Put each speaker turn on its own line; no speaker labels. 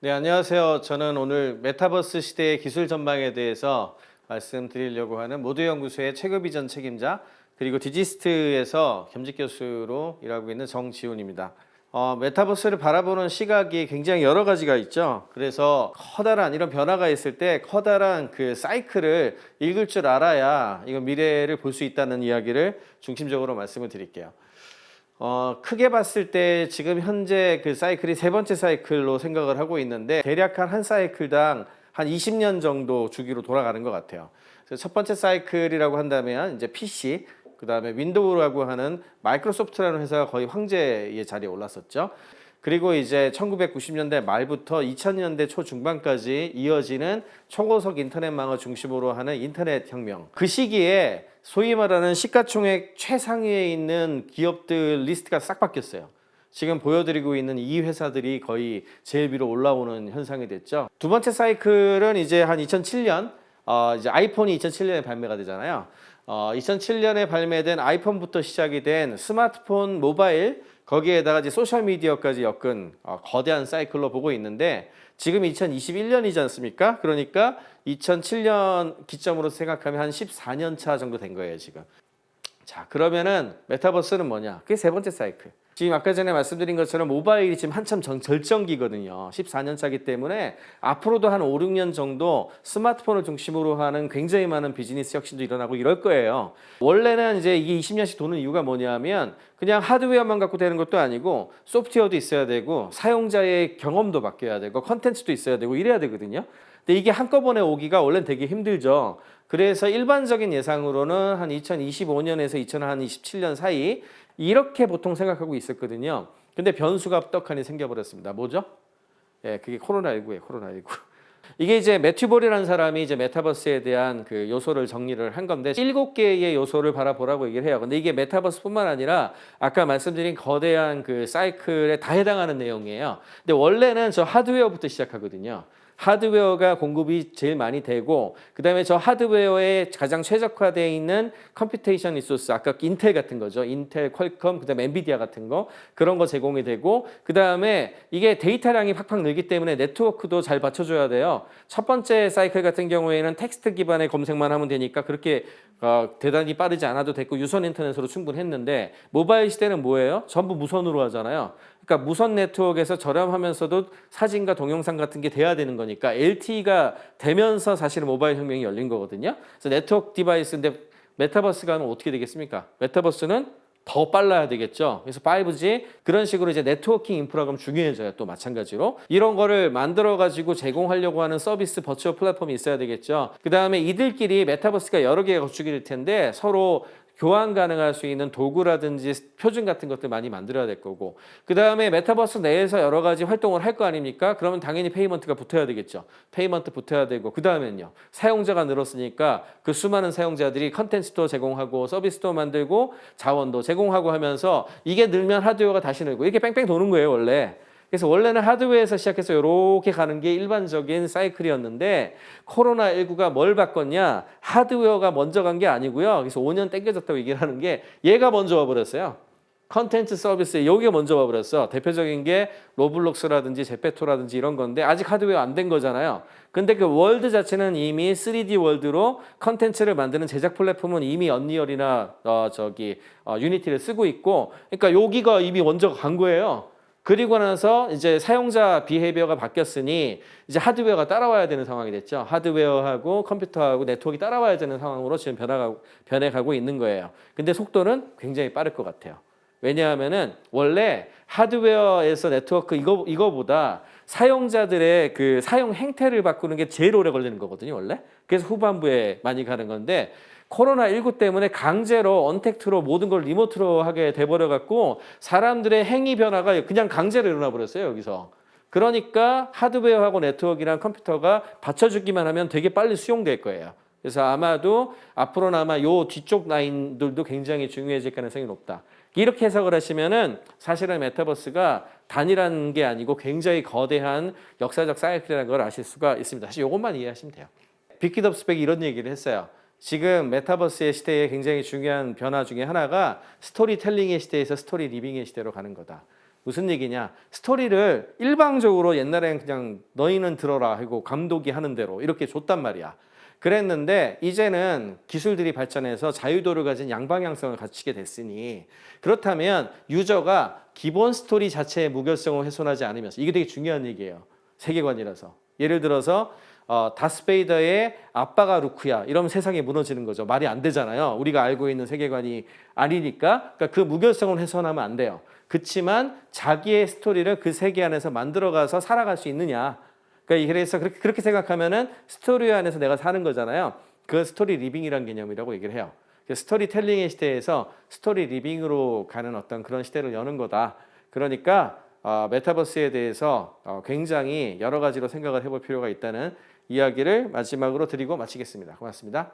네, 안녕하세요. 저는 오늘 메타버스 시대의 기술 전망에 대해서 말씀드리려고 하는 모두연구소의 최고비전 책임자 그리고 디지스트에서 겸직 교수로 일하고 있는 정지훈입니다. 메타버스를 바라보는 시각이 굉장히 여러 가지가 있죠. 그래서 커다란 이런 변화가 있을 때 커다란 그 사이클을 읽을 줄 알아야 이거 미래를 볼 수 있다는 이야기를 중심적으로 말씀을 드릴게요. 크게 봤을 때 지금 현재 그 사이클이 세 번째 사이클로 생각을 하고 있는데 대략 한 사이클당 한 20년 정도 주기로 돌아가는 것 같아요. 그래서 첫 번째 사이클이라고 한다면 이제 PC, 그 다음에 윈도우라고 하는 마이크로소프트라는 회사가 거의 황제의 자리에 올랐었죠. 그리고 이제 1990년대 말부터 2000년대 초중반까지 이어지는 초고속 인터넷망을 중심으로 하는 인터넷 혁명. 그 시기에 소위 말하는 시가총액 최상위에 있는 기업들 리스트가 싹 바뀌었어요. 지금 보여드리고 있는 이 회사들이 거의 제일 위로 올라오는 현상이 됐죠. 두 번째 사이클은 이제 한 2007년, 이제 아이폰이 2007년에 발매가 되잖아요. 2007년에 발매된 아이폰부터 시작이 된 스마트폰, 모바일, 거기에다가 이제 소셜미디어까지 엮은 거대한 사이클로 보고 있는데 지금 2021년이지 않습니까? 그러니까 2007년 기점으로 생각하면 한 14년 차 정도 된 거예요, 지금. 자, 그러면은 메타버스는 뭐냐? 그게 세 번째 사이클. 지금 아까 전에 말씀드린 것처럼 모바일이 지금 한참 절정기거든요. 14년 차기 때문에 앞으로도 한 5, 6년 정도 스마트폰을 중심으로 하는 굉장히 많은 비즈니스 혁신도 일어나고 이럴 거예요. 원래는 이제 이게 20년씩 도는 이유가 뭐냐면 그냥 하드웨어만 갖고 되는 것도 아니고 소프트웨어도 있어야 되고 사용자의 경험도 바뀌어야 되고 컨텐츠도 있어야 되고 이래야 되거든요. 근데 이게 한꺼번에 오기가 원래는 되게 힘들죠. 그래서 일반적인 예상으로는 한 2025년에서 2027년 사이 이렇게 보통 생각하고 있었거든요. 근데 변수가 떡하니 생겨버렸습니다. 뭐죠? 예, 그게 코로나19예요, 코로나19. 이게 이제 매튜 볼이라는 사람이 이제 메타버스에 대한 그 요소를 정리를 한 건데 7개의 요소를 바라보라고 얘기를 해요. 근데 이게 메타버스뿐만 아니라 아까 말씀드린 거대한 그 사이클에 다 해당하는 내용이에요. 근데 원래는 저 하드웨어부터 시작하거든요. 하드웨어가 공급이 제일 많이 되고 그다음에 저 하드웨어에 가장 최적화되어 있는 컴퓨테이션 리소스 아까 인텔 같은 거죠. 인텔, 퀄컴, 그다음에 엔비디아 같은 거 그런 거 제공이 되고 그다음에 이게 데이터량이 팍팍 늘기 때문에 네트워크도 잘 받쳐줘야 돼요. 첫 번째 사이클 같은 경우에는 텍스트 기반의 검색만 하면 되니까 그렇게 대단히 빠르지 않아도 됐고 유선 인터넷으로 충분했는데 모바일 시대는 뭐예요? 전부 무선으로 하잖아요. 그러니까 무선 네트워크에서 저렴하면서도 사진과 동영상 같은 게 돼야 되는 거니까 LTE가 되면서 사실은 모바일 혁명이 열린 거거든요. 그래서 네트워크 디바이스인데 메타버스가 하면 어떻게 되겠습니까? 메타버스는 더 빨라야 되겠죠. 그래서 5G 그런 식으로 이제 네트워킹 인프라가 중요해져요. 또 마찬가지로 이런 거를 만들어 가지고 제공하려고 하는 서비스 버추얼 플랫폼이 있어야 되겠죠. 그다음에 이들끼리 메타버스가 여러 개가 구축이 될 텐데 서로 교환 가능할 수 있는 도구라든지 표준 같은 것들 많이 만들어야 될 거고 그 다음에 메타버스 내에서 여러 가지 활동을 할 거 아닙니까? 그러면 당연히 페이먼트가 붙어야 되겠죠. 페이먼트 붙어야 되고 그 다음엔요. 사용자가 늘었으니까 그 수많은 사용자들이 컨텐츠도 제공하고 서비스도 만들고 자원도 제공하고 하면서 이게 늘면 하드웨어가 다시 늘고 이렇게 뺑뺑 도는 거예요 원래. 그래서 원래는 하드웨어에서 시작해서 이렇게 가는 게 일반적인 사이클이었는데 코로나19가 뭘 바꿨냐? 하드웨어가 먼저 간 게 아니고요. 그래서 5년 땡겨졌다고 얘기를 하는 게 얘가 먼저 와버렸어요. 컨텐츠 서비스 여기가 먼저 와버렸어. 대표적인 게 로블록스라든지 제페토라든지 이런 건데 아직 하드웨어 안 된 거잖아요. 근데 그 월드 자체는 이미 3D 월드로 컨텐츠를 만드는 제작 플랫폼은 이미 언리얼이나 유니티를 쓰고 있고 그러니까 여기가 이미 먼저 간 거예요. 그리고 나서 이제 사용자 비헤이비어가 바뀌었으니 이제 하드웨어가 따라와야 되는 상황이 됐죠. 하드웨어하고 컴퓨터하고 네트워크가 따라와야 되는 상황으로 지금 변해가고 있는 거예요. 근데 속도는 굉장히 빠를 것 같아요. 왜냐하면은 원래 하드웨어에서 네트워크 이거보다 사용자들의 그 사용 행태를 바꾸는 게 제일 오래 걸리는 거거든요, 원래. 그래서 후반부에 많이 가는 건데 코로나19 때문에 강제로 언택트로 모든 걸 리모트로 하게 돼버려갖고 사람들의 행위 변화가 그냥 강제로 일어나 버렸어요, 여기서. 그러니까 하드웨어하고 네트워크랑 컴퓨터가 받쳐주기만 하면 되게 빨리 수용될 거예요. 그래서 아마도 앞으로는 아마 요 뒤쪽 라인들도 굉장히 중요해질 가능성이 높다. 이렇게 해석을 하시면은 사실은 메타버스가 단일한 게 아니고 굉장히 거대한 역사적 사이클이라는 걸 아실 수가 있습니다. 사실 이것만 이해하시면 돼요. 빅키드 스펙이 이런 얘기를 했어요. 지금 메타버스의 시대에 굉장히 중요한 변화 중에 하나가 스토리텔링의 시대에서 스토리 리빙의 시대로 가는 거다. 무슨 얘기냐? 스토리를 일방적으로 옛날엔 그냥 너희는 들어라 하고 감독이 하는 대로 이렇게 줬단 말이야. 그랬는데 이제는 기술들이 발전해서 자유도를 가진 양방향성을 갖추게 됐으니 그렇다면 유저가 기본 스토리 자체의 무결성을 훼손하지 않으면서 이게 되게 중요한 얘기예요. 세계관이라서. 예를 들어서 다스베이더의 아빠가 루크야 이러면 세상이 무너지는 거죠. 말이 안 되잖아요. 우리가 알고 있는 세계관이 아니니까 그러니까 그 무결성을 훼손하면 안 돼요. 그렇지만 자기의 스토리를 그 세계 안에서 만들어가서 살아갈 수 있느냐. 그러니까 그래서 그렇게 생각하면은 스토리 안에서 내가 사는 거잖아요. 그 스토리 리빙이라는 개념이라고 얘기를 해요. 스토리텔링의 시대에서 스토리 리빙으로 가는 어떤 그런 시대를 여는 거다. 그러니까 메타버스에 대해서 굉장히 여러 가지로 생각을 해볼 필요가 있다는 이야기를 마지막으로 드리고 마치겠습니다. 고맙습니다.